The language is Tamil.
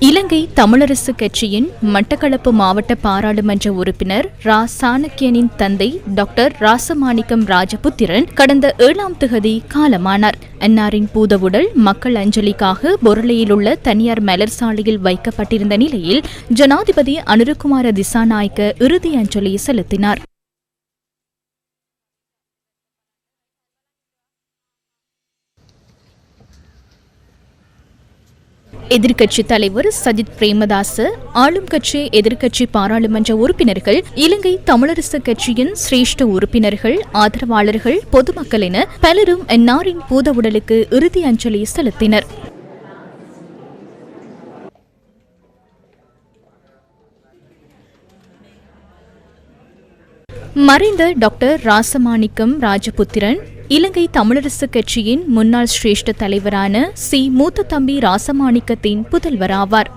இலங்கை தமிழரசு கட்சியின் மட்டக்களப்பு மாவட்ட பாராளுமன்ற உறுப்பினர் ரா சாணக்கியனின் தந்தை டாக்டர் ராசமாணிக்கம் ராஜபுத்திரன் கடந்த 7ஆம் திகதி காலமானார். அன்னாரின் பூதவுடல் மக்கள் அஞ்சலிக்காக பொருளையில் உள்ள தனியார் மலர் சாலையில் வைக்கப்பட்டிருந்த நிலையில் ஜனாதிபதி அனுரகுமார திசாநாயக்க இறுதி அஞ்சலி செலுத்தினார். எதிர்க்கட்சித் தலைவர் சஜித் பிரேமதாச, ஆளும் கட்சி எதிர்க்கட்சி பாராளுமன்ற உறுப்பினர்கள், இலங்கை தமிழரசு கட்சியின் சிரேஷ்ட உறுப்பினர்கள், ஆதரவாளர்கள், பொதுமக்கள் என பலரும் அன்னாரின் பூதவுடலுக்கு இறுதி அஞ்சலி செலுத்தினர். மறைந்த டாக்டர் ராசமாணிக்கம் ராஜபுத்திரன் இலங்கை தமிழரசு கட்சியின் முன்னாள் சிரேஷ்ட தலைவரான சி. மூத்த தம்பி ராசமாணிக்கத்தின் புதல்வராவார்.